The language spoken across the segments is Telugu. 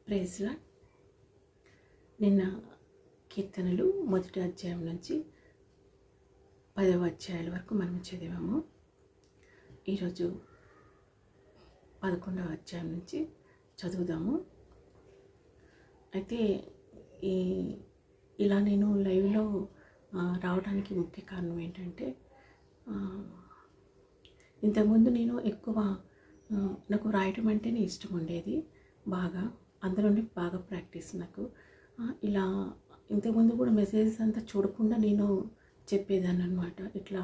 Praise lord. నిన్న కీర్తనలు 1వ అధ్యాయం నుంచి 10వ అధ్యాయాల వరకు మనం చదివాము. ఈరోజు 11వ అధ్యాయం నుంచి చదువుదాము. అయితే ఇలా నేను లైవ్లో రావడానికి ముఖ్య కారణం ఏంటంటే, ఇంతకుముందు నేను ఎక్కువ నాకు రాయటం అంటేనే ఇష్టం ఉండేది బాగా, అందులోనే బాగా ప్రాక్టీస్ నాకు. ఇలా ఇంతకుముందు కూడా మెసేజెస్ అంతా చూడకుండా నేను చెప్పేదాన్ని అనమాట. ఇట్లా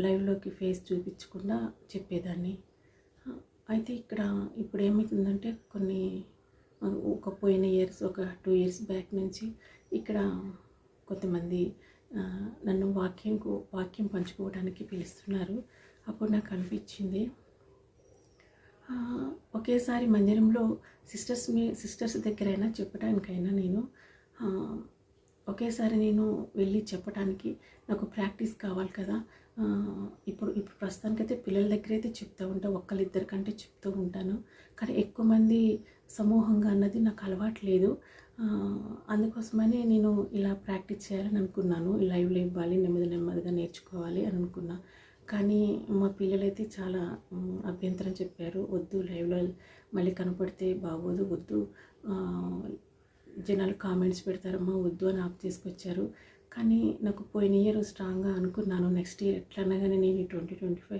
లైవ్లోకి ఫేస్ చూపించకుండా చెప్పేదాన్ని. అయితే ఇప్పుడు ఏమవుతుందంటే, పోయిన ఇయర్స్ ఒక 2 years బ్యాక్ నుంచి ఇక్కడ కొంతమంది నన్ను వాక్యం పంచుకోవడానికి పిలుస్తున్నారు. అప్పుడు నాకు అనిపించింది, ఒకేసారి మందిరంలో సిస్టర్స్ దగ్గరైనా చెప్పడానికైనా నేను ఒకేసారి వెళ్ళి చెప్పడానికి నాకు ప్రాక్టీస్ కావాలి కదా. ఇప్పుడు ప్రస్తుతానికైతే పిల్లల దగ్గర అయితే చెప్తూ ఉంటాను, ఒక్కరిద్దరి కంటే చెప్తూ ఉంటాను. కానీ ఎక్కువ మంది సమూహంగా అన్నది నాకు అలవాటు లేదు. అందుకోసమని నేను ఇలా ప్రాక్టీస్ చేయాలని అనుకున్నాను. లైవ్లో ఇవ్వాలి, నెమ్మదిగా నేర్చుకోవాలి అని అనుకున్నా. కానీ మా పిల్లలైతే చాలా అభ్యంతరం చెప్పారు. వద్దు, లైవ్లో మళ్ళీ కనపడితే బాగోదు, వద్దు, జనాలు కామెంట్స్ పెడతారమ్మా, వద్దు అని ఆఫ్ తీసుకొచ్చారు. కానీ నాకు పోయిన ఇయర్ స్ట్రాంగ్గా అనుకున్నాను, నెక్స్ట్ ఇయర్ ఎట్లన్నా కానీ నేను 2025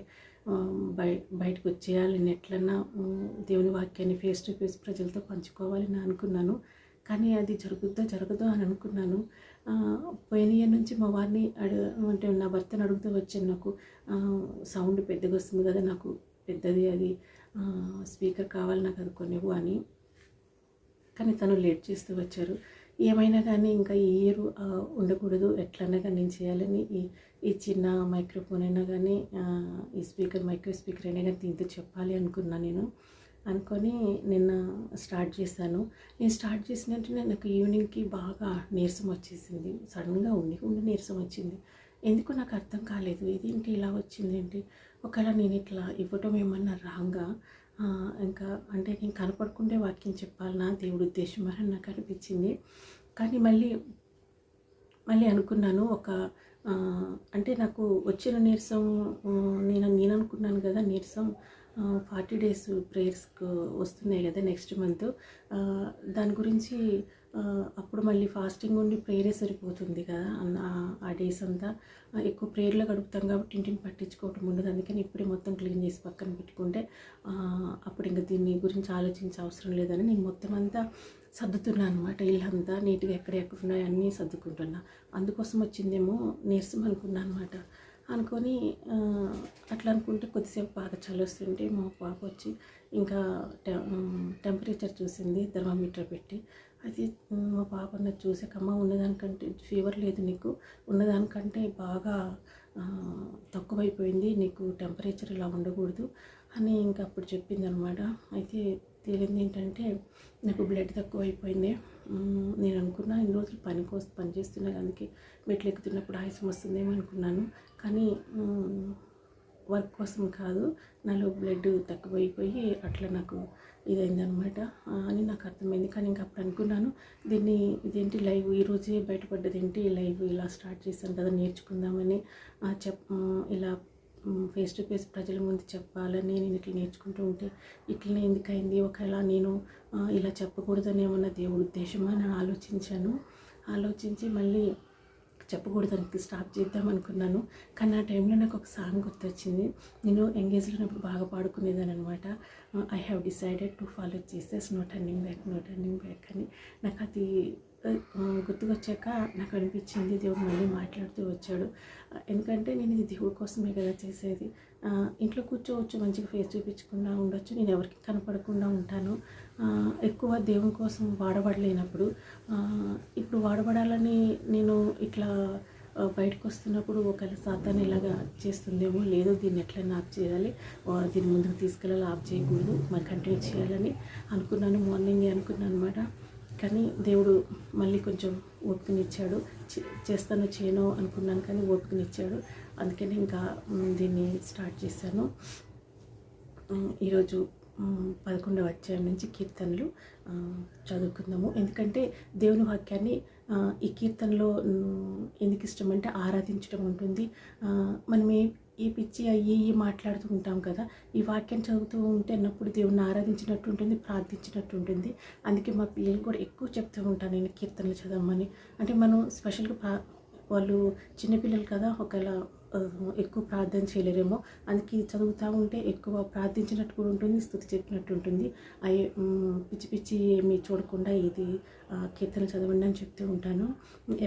బయటకు వచ్చేయాలి, నేను ఎట్లన్నా దేవుని వాక్యాన్ని ఫేస్ టు ఫేస్ ప్రజలతో పంచుకోవాలని అనుకున్నాను. కానీ అది జరగదో అని అనుకున్నాను. పోయిన ఇయర్ నుంచి మా వారిని అంటే నా భర్తను అడుగుతూ వచ్చాను, నాకు సౌండ్ పెద్దగా వస్తుంది కదా, నాకు పెద్దది అది స్పీకర్ కావాలి, నాకు అది కొనివ్వు అని. కానీ తను లేట్ చేస్తూ వచ్చారు. ఏమైనా కానీ ఇంకా ఈ ఇయర్ ఉండకూడదు, ఎట్లన్నా కానీ నేను చేయాలని ఈ చిన్న మైక్రోఫోన్ అయినా కానీ ఈ మైక్రో స్పీకర్ అయినా కానీ దీంతో చెప్పాలి అనుకున్నాను. నేను అనుకొని నిన్న స్టార్ట్ చేశాను. నేను స్టార్ట్ చేసిన వెంటనే నాకు ఈవినింగ్కి బాగా నీరసం వచ్చేసింది. సడన్గా ఉండి నీరసం వచ్చింది. ఎందుకు నాకు అర్థం కాలేదు, ఇదేంటి ఇలా వచ్చింది ఏంటి, ఒకవేళ నేను ఇట్లా ఇవ్వటం ఏమన్నా రాంగా, ఇంకా అంటే నేను కనపడకుండే వాక్యం చెప్పాలనా దేవుడు ఉద్దేశం అని నాకు అనిపించింది. కానీ మళ్ళీ అనుకున్నాను, అంటే నాకు వచ్చిన నీరసం నేను అనుకున్నాను కదా, నీరసం 40 days ప్రేయర్స్కి వస్తున్నాయి కదా నెక్స్ట్ మంత్, దాని గురించి అప్పుడు మళ్ళీ ఫాస్టింగ్ ఉండి ప్రేయరే సరిపోతుంది కదా, ఆ డేస్ అంతా ఎక్కువ ప్రేయర్లో గడుపుతాం కాబట్టి ఇంటిని పట్టించుకోవటం ఉండదు. అందుకని ఇప్పుడే మొత్తం క్లీన్ చేసి పక్కన పెట్టుకుంటే అప్పుడు ఇంకా దీన్ని గురించి ఆలోచించే అవసరం లేదని నేను మొత్తం అంతా సర్దుతున్నాను అనమాట. ఇల్లంతా నీట్గా ఎక్కడున్నాయో అన్నీ సర్దుకుంటున్నా. అందుకోసం వచ్చిందేమో నీరసం అనుకున్నాను అనమాట. అనుకొని అట్లా అనుకుంటే కొద్దిసేపు బాగా చలి వస్తుంటే మా పాప వచ్చి ఇంకా టెంపరేచర్ చూసింది థర్మామీటర్ పెట్టి. అది మా పాప అన్నది చూసాకమ్మా, ఉన్నదానికంటే ఫీవర్ లేదు నీకు, ఉన్నదానికంటే బాగా తక్కువైపోయింది, నీకు టెంపరేచర్ ఇలా ఉండకూడదు అని ఇంకా అప్పుడు చెప్పింది అనమాట. అయితే తేలింది ఏంటంటే, నాకు బ్లడ్ తక్కువైపోయింది. నేను అనుకున్నా ఇన్ని రోజులు పని చేస్తున్నా, అందుకే మెట్లు ఎక్కుతున్నప్పుడు ఆయాసం వస్తుందేమో అనుకున్నాను. కానీ వర్క్ కోసం కాదు, నాలో బ్లడ్ తక్కువైపోయి అట్లా నాకు ఇదైందనమాట అని నాకు అర్థమైంది. కానీ ఇంకా అప్పుడు అనుకున్నాను, ఇదేంటి లైవ్ ఈరోజే బయటపడ్డది ఏంటి, లైవ్ ఇలా స్టార్ట్ చేశాను కదా నేర్చుకుందామని, ఇలా ఫేస్ టు ఫేస్ ప్రజల ముందు చెప్పాలని నేను ఇట్లా నేర్చుకుంటూ ఉంటే ఇట్లనే ఎందుకైంది, ఒకవేళ నేను ఇలా చెప్పకూడదని ఏమన్నా దేవుడి ఉద్దేశమా అని ఆలోచించి మళ్ళీ చెప్పకూడదానికి స్టాప్ చేద్దాం అనుకున్నాను. కానీ ఆ టైంలో నాకు ఒక సాంగ్ గుర్తొచ్చింది. నేను ఎంగేజ్లో ఉన్నప్పుడు బాగా పాడుకునేదాన్ని అనమాట. I have decided to follow Jesus, no turning back అని. నాకు అది గుర్తుకొచ్చాక నాకు అనిపించింది, దేవుడు మళ్ళీ మాట్లాడుతూ వచ్చాడు. ఎందుకంటే నేను ఇది దేవుడి కోసమే కదా చేసేది. ఇంట్లో కూర్చోవచ్చు, మంచిగా ఫేస్ చూపించకుండా ఉండొచ్చు, నేను ఎవరికి కనపడకుండా ఉంటాను. ఎక్కువ దేవుని కోసం వాడబడలేనప్పుడు, ఇప్పుడు వాడబడాలని నేను ఇట్లా బయటకు వస్తున్నప్పుడు ఒకవేళ సాతాను ఇలాగా చేస్తుందేమో, లేదో దీన్ని ఎట్లయినా ఆఫ్ చేయాలి, దీన్ని ముందుకు తీసుకెళ్ళాలి, ఆఫ్ చేయకూడదు, మరి కంటిన్యూ చేయాలని అనుకున్నాను. మార్నింగ్ అనుకున్నాను అనమాట. కానీ దేవుడు మళ్ళీ కొంచెం ఓపికనిచ్చాడు. చేస్తానో చేయనో అనుకున్నాను, కానీ ఓపికనిచ్చాడు. అందుకని ఇంకా దీన్ని స్టార్ట్ చేశాను. ఈరోజు 11వ అధ్యాయం నుంచి కీర్తనలు చదువుకుందాము. ఎందుకంటే దేవుని వాక్యాన్ని ఈ కీర్తనలో ఎందుకు ఇష్టమంటే ఆరాధించడం ఉంటుంది. మనం ఈ పిచ్చి అయ్యి మాట్లాడుతూ ఉంటాం కదా, ఈ వాక్యం చదువుతూ ఉంటే అన్నప్పుడు దేవుని ఆరాధించినట్టు ఉంటుంది, ప్రార్థించినట్టు ఉంటుంది. అందుకే మా పిల్లలు కూడా ఎక్కువ చెప్తూ ఉంటాను నేను కీర్తనలు చదవమని. అంటే మనం స్పెషల్గా వాళ్ళు చిన్నపిల్లలు కదా, ఒకవేళ ఎక్కువ ప్రార్థన చేయలేరేమో, అందుకే ఇది చదువుతూ ఉంటే ఎక్కువ ప్రార్థించినట్టు కూడా ఉంటుంది, స్తుతి చెప్పినట్టు ఉంటుంది. అవి పిచ్చి పిచ్చి ఏమి చూడకుండా ఇది కీర్తన చదవండి అని చెప్తూ ఉంటాను.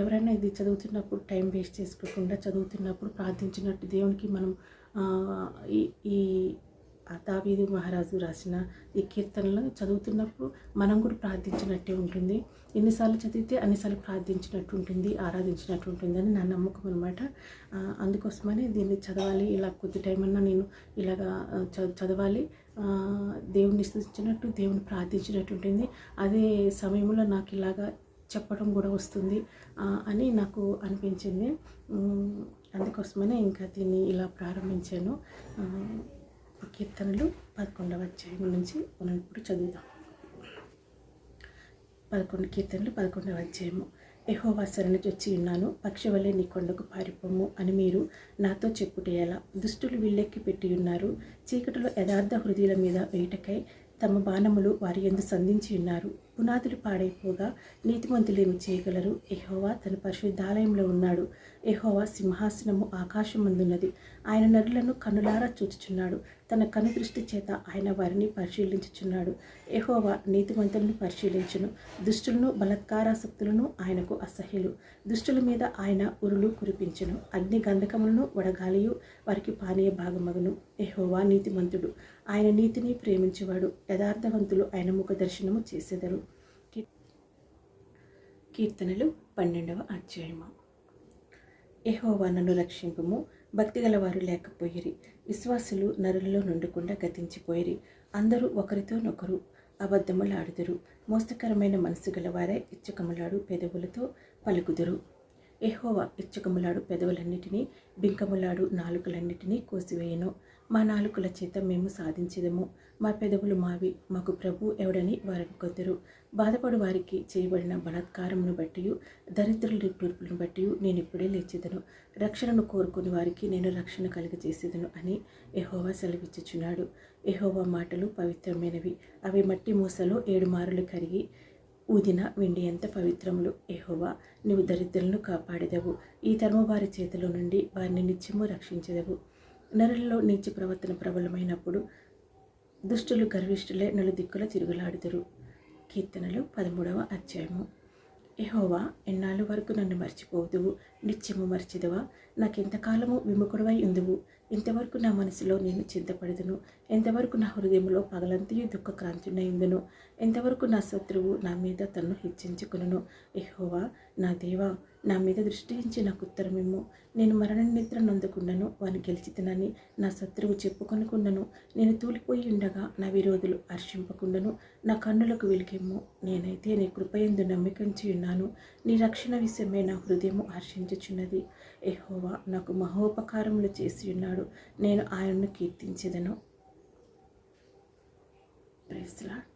ఎవరైనా ఇది చదువుతున్నప్పుడు టైం వేస్ట్ చేసుకోకుండా చదువుతున్నప్పుడు ప్రార్థించినట్టు దేవునికి మనం ఈ ఈ దావీదు మహారాజు రాసిన ఈ కీర్తనలను చదువుతున్నప్పుడు మనం కూడా ప్రార్థించినట్టే ఉంటుంది. ఎన్నిసార్లు చదివితే అన్నిసార్లు ప్రార్థించినట్టు ఉంటుంది, ఆరాధించినట్టు ఉంటుందని నా నమ్మకం అనమాట. అందుకోసమని దీన్ని చదవాలి, ఇలా కొద్ది టైం అన్నా నేను ఇలాగా చదవాలి, దేవుని స్తుతించినట్టు దేవుని ప్రార్థించినట్టు ఉంటుంది. అదే సమయంలో నాకు ఇలాగా చెప్పడం కూడా వస్తుంది అని నాకు అనిపించింది. అందుకోసమనే ఇంకా దీన్ని ఇలా ప్రారంభించాను. కీర్తనలు 11వ అధ్యాయం నుంచి మనం ఇప్పుడు చదువుదాం. 11 కీర్తనలు 11వ అధ్యాయము. యెహోవా శరణు వచ్చి ఉన్నాను, పక్షి వలె నీ కొండకు పారిపోము అని మీరు నాతో చెప్పుటేయాలా. దుష్టులు విల్లెక్కి పెట్టి ఉన్నారు, చీకటిలో యథార్థ హృదయుల మీద వేయుటకై తమ బాణములు వారి యందు సంధించి ఉన్నారు. పునాదులు పాడైపోగా నీతిమంతులేమి చేయగలరు? యెహోవా తన పరిశుద్ధాలయంలో ఉన్నాడు. యెహోవా సింహాసనము ఆకాశమందున్నది. ఆయన నరులను కనులారా చూచుచున్నాడు. తన కనుదృష్టి చేత ఆయన వారిని పరిశీలించుచున్నాడు. యెహోవా నీతిమంతులను పరిశీలించును, దుష్టులను బలాత్కారాసక్తులను ఆయనకు అసహ్యులు. దుష్టుల మీద ఆయన ఉరులు కురిపించును, అగ్ని గంధకములను వడగాలియు వారికి పానీయ భాగమగును. యెహోవా నీతిమంతుడు, ఆయన నీతిని ప్రేమించువాడు. యథార్థవంతులు ఆయన ముఖ దర్శనము చేసెదరు. కీర్తనలు 12వ అధ్యాయము. యెహోవా నన్ను రక్షింపుము, భక్తిగల వారు లేకపోయిరి. విశ్వాసులు నరులలో నుండకుండా గతించిపోయిరి. అందరూ ఒకరితోనొకరు అబద్ధములాడుదురు. మోసకరమైన మనసు గలవారే ఇచ్చకములాడు పెదవులతో పలుకుదురు. యెహోవా ఇచ్చకములాడు పెదవులన్నిటినీ, బింకములాడు నాలుకలన్నిటినీ కోసివేయను. మా నాలుకల చేత మేము సాధించేదము, మా పెదవులు మావి, మాకు ప్రభు ఎవడని వారిని కొందరు. బాధపడు వారికి చేయబడిన బలాత్కారమును బట్టి, దరిద్రుల నిట్టూర్పులను బట్టి నేను ఇప్పుడే లేచెదను. రక్షణను కోరుకుని వారికి నేను రక్షణ కలుగజేసేదను అని యెహోవా సెలవిచ్చుచున్నాడు. యెహోవా మాటలు పవిత్రమైనవి, అవి మట్టి మూసలో 7 మారులు కరిగి ఊదిన వెండి ఎంత పవిత్రములు. యెహోవా, నీవు దరిద్రులను కాపాడెదవు, ఈ తరము వారి చేతిలో నుండి వారిని నిత్యము రక్షించెదవు. నరులలో నీచ ప్రవర్తన ప్రబలమైనప్పుడు దుష్టులు గర్విష్ఠులే నలుదిక్కుల తిరుగులాడుదురు. కీర్తనలు 13వ అధ్యాయము. యెహోవా, ఎన్నాళ్ళు వరకు నన్ను మర్చిపోదువు? నిత్యము మర్చిదవా? నాకెంతకాలము విముఖుడవై ఉందువు? ఇంతవరకు నా మనసులో నేను చింతపడదును? ఎంతవరకు నా హృదయంలో పగలంతయు దుఃఖక్రాంతునై ఉందును? ఎంతవరకు నా శత్రువు నా మీద తన్ను హెచ్చించుకును? యెహోవా నా దేవా, నా మీద దృష్టి ఉంచి నాకు ఉత్తరమిమ్ము. నేను మరణ నిద్ర నొందకుండాను, వాని గెలిచితనని నా శత్రువు చెప్పుకొనకుండాను, నేను తూలిపోయి ఉండగా నా విరోధులు హర్షింపకుండాను నా కన్నులకు వెలిగిమ్ము. నేనైతే నీ కృపయందు నమ్మికంచి ఉన్నాను, నీ రక్షణ విషయమై నా హృదయము హర్షించుచున్నది. యెహోవా నాకు మహోపకారములు చేసి ఉన్నాడు, నేను ఆయనను కీర్తించెదను. Praise the lord.